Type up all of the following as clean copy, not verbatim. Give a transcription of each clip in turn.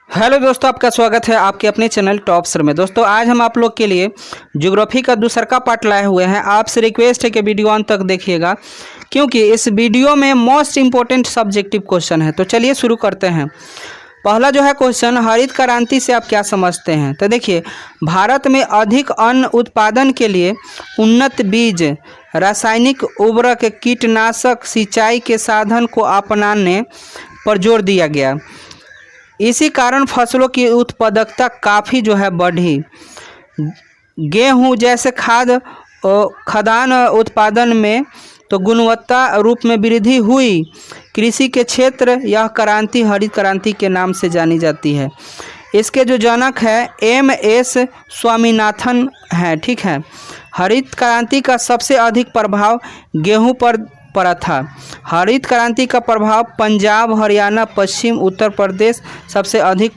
Hello दोस्तों, आपका स्वागत है आपके अपने चैनल टॉप सर में। दोस्तों आज हम आप लोग के लिए ज्योग्राफी का दूसरा पार्ट लाए हुए हैं। आपसे रिक्वेस्ट है कि वीडियो अंत तक देखिएगा, क्योंकि इस वीडियो में मोस्ट इम्पोर्टेंट सब्जेक्टिव क्वेश्चन है। तो चलिए शुरू करते हैं। पहला जो है क्वेश्चन, हरित क्रांति से आप क्या समझते हैं। तो देखिए, भारत में अधिक अन्न उत्पादन के लिए उन्नत बीज, रासायनिक उर्वरक, कीटनाशक, सिंचाई के साधन को अपनाने पर जोर दिया गया। इसी कारण फसलों की उत्पादकता काफ़ी जो है बढ़ी। गेहूं जैसे खाद्यान्न उत्पादन में तो गुणवत्ता रूप में वृद्धि हुई। कृषि के क्षेत्र यह क्रांति हरित क्रांति के नाम से जानी जाती है। इसके जो जनक है MS स्वामीनाथन है। ठीक है, हरित क्रांति का सबसे अधिक प्रभाव गेहूं पर पड़ा था। हरित क्रांति का प्रभाव पंजाब, हरियाणा, पश्चिम उत्तर प्रदेश सबसे अधिक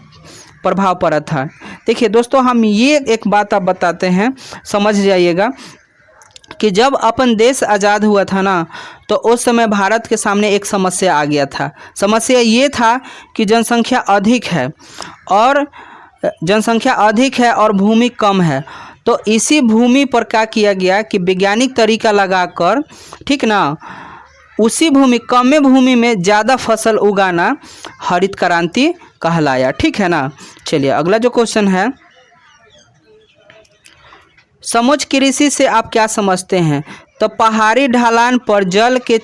प्रभाव पड़ा था। देखिए दोस्तों, हम ये एक बात आप बताते हैं, समझ जाइएगा कि जब अपन देश आज़ाद हुआ था ना, तो उस समय भारत के सामने एक समस्या आ गया था। समस्या ये था कि जनसंख्या अधिक है और भूमि कम है। तो इसी भूमि पर क्या किया गया कि वैज्ञानिक तरीका लगाकर, ठीक ना, उसी कम भूमि में ज़्यादा फसल उगाना हरित क्रांति कहलाया। ठीक है ना। चलिए अगला जो क्वेश्चन है, समुद्र कृषि से आप क्या समझते हैं। तो पहाड़ी ढलान पर जल के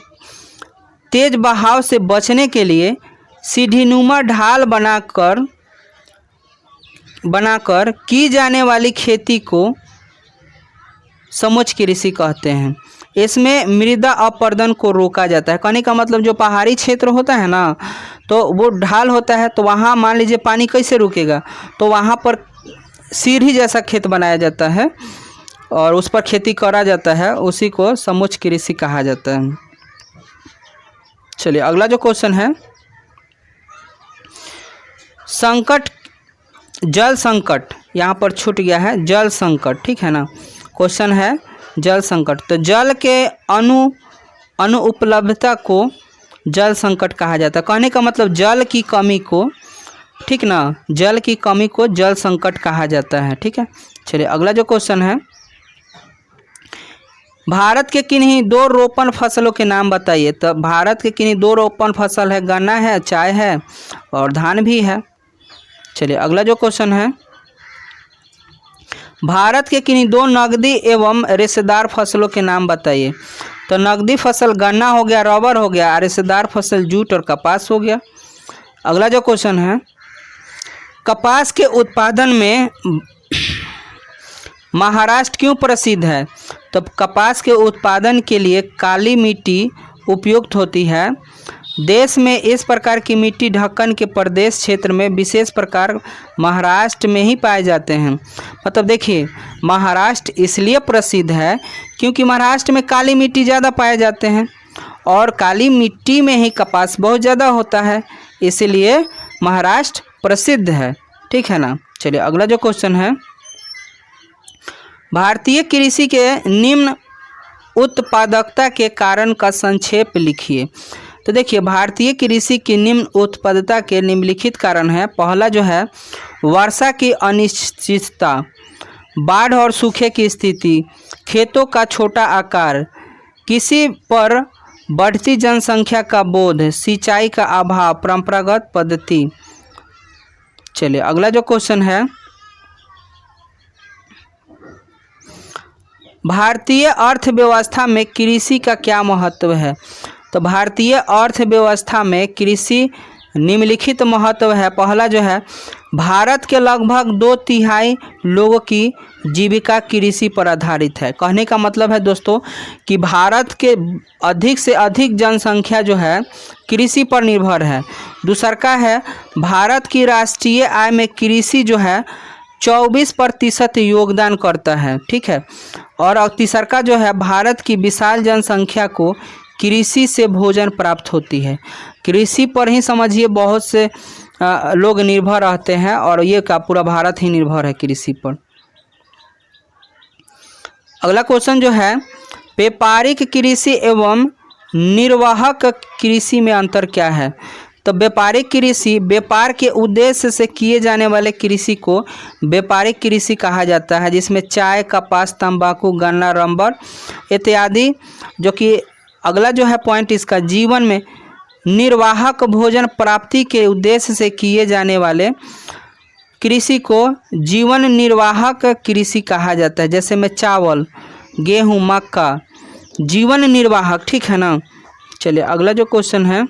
तेज बहाव से बचने के लिए सीढ़ीनुमा ढाल बनाकर की जाने वाली खेती को समुद्र कृषि कहते हैं। इसमें मृदा अपरदन को रोका जाता है। कहने का मतलब, जो पहाड़ी क्षेत्र होता है ना, तो वो ढाल होता है, तो वहाँ मान लीजिए पानी कैसे रुकेगा, तो वहाँ पर सीढ़ी जैसा खेत बनाया जाता है और उस पर खेती करा जाता है। उसी को समुद्र कृषि कहा जाता है। चलिए अगला जो क्वेश्चन है, जल संकट, यहाँ पर छूट गया है जल संकट। ठीक है ना, क्वेश्चन है जल संकट। तो जल के अनुपलब्धता को जल संकट कहा जाता है। कहने का मतलब जल की कमी को, ठीक ना, जल की कमी को जल संकट कहा जाता है। ठीक है। चलिए अगला जो क्वेश्चन है, भारत के किन्हीं दो रोपण फसलों के नाम बताइए। तो भारत के किन्हीं दो रोपण फसल है, गन्ना है, चाय है और धान भी है। चलिए अगला जो क्वेश्चन है, भारत के किन्हीं दो नकदी एवं रेशेदार फसलों के नाम बताइए। तो नकदी फसल गन्ना हो गया, रबर हो गया, रेशेदार फसल जूट और कपास हो गया। अगला जो क्वेश्चन है, कपास के उत्पादन में महाराष्ट्र क्यों प्रसिद्ध है। तो कपास के उत्पादन के लिए काली मिट्टी उपयुक्त होती है। देश में इस प्रकार की मिट्टी ढक्कन के प्रदेश क्षेत्र में विशेष प्रकार महाराष्ट्र में ही पाए जाते हैं। मतलब देखिए, महाराष्ट्र इसलिए प्रसिद्ध है क्योंकि महाराष्ट्र में काली मिट्टी ज़्यादा पाए जाते हैं और काली मिट्टी में ही कपास बहुत ज़्यादा होता है, इसलिए महाराष्ट्र प्रसिद्ध है। ठीक है ना। चलिए अगला जो क्वेश्चन है, भारतीय कृषि के निम्न उत्पादकता के कारण का संक्षेप लिखिए। तो देखिए, भारतीय कृषि की निम्न उत्पादकता के निम्नलिखित कारण है। पहला जो है, वर्षा की अनिश्चितता, बाढ़ और सूखे की स्थिति, खेतों का छोटा आकार, किसी पर बढ़ती जनसंख्या का बोझ, सिंचाई का अभाव, परंपरागत पद्धति। चलिए अगला जो क्वेश्चन है, भारतीय अर्थव्यवस्था में कृषि का क्या महत्व है। तो भारतीय अर्थव्यवस्था में कृषि निम्नलिखित महत्व है। पहला जो है, भारत के लगभग 2/3 लोगों की जीविका कृषि पर आधारित है। कहने का मतलब है दोस्तों कि भारत के अधिक से अधिक जनसंख्या जो है कृषि पर निर्भर है। दूसरा है, भारत की राष्ट्रीय आय में कृषि जो है 24% योगदान करता है। ठीक है। और तीसरा जो है, भारत की विशाल जनसंख्या को कृषि से भोजन प्राप्त होती है। कृषि पर ही समझिए बहुत से लोग निर्भर रहते हैं और ये का पूरा भारत ही निर्भर है कृषि पर। अगला क्वेश्चन जो है, व्यापारिक कृषि एवं निर्वाहक कृषि में अंतर क्या है। तो व्यापारिक कृषि, व्यापार के उद्देश्य से किए जाने वाले कृषि को व्यापारिक कृषि कहा जाता है, जिसमें चाय, कपास, तंबाकू, गन्ना, रबर इत्यादि। जो कि अगला जो है पॉइंट इसका, जीवन में निर्वाहक भोजन प्राप्ति के उद्देश्य से किए जाने वाले कृषि को जीवन निर्वाहक कृषि कहा जाता है। जैसे में चावल, गेहूँ, मक्का, जीवन निर्वाहक, ठीक है ना। चलिए अगला जो क्वेश्चन है,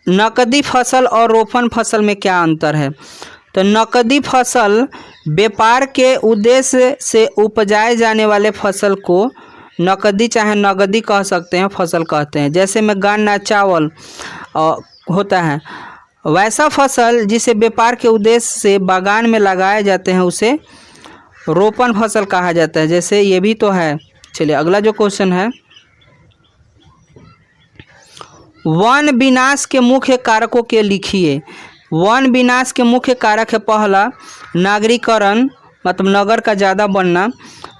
नकदी फसल और रोपण फसल में क्या अंतर है। तो नकदी फसल व्यापार के उद्देश्य से उपजाए जाने वाले फसल को नकदी चाहे नगदी कह सकते हैं, फसल कहते हैं। जैसे में गन्ना, चावल होता है, वैसा फसल जिसे व्यापार के उद्देश्य से बागान में लगाए जाते हैं उसे रोपण फसल कहा जाता है। जैसे ये भी तो है। चलिए अगला जो क्वेश्चन है, वन विनाश के मुख्य कारकों के लिखिए। वन विनाश के मुख्य कारक है, पहला नागरीकरण, मतलब नगर का ज़्यादा बनना,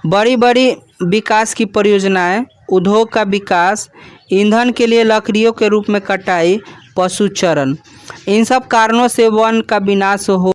बड़ी बड़ी विकास की परियोजनाएं, उद्योग का विकास, ईंधन के लिए लकड़ियों के रूप में कटाई, पशुचरण। इन सब कारणों से वन का विनाश हो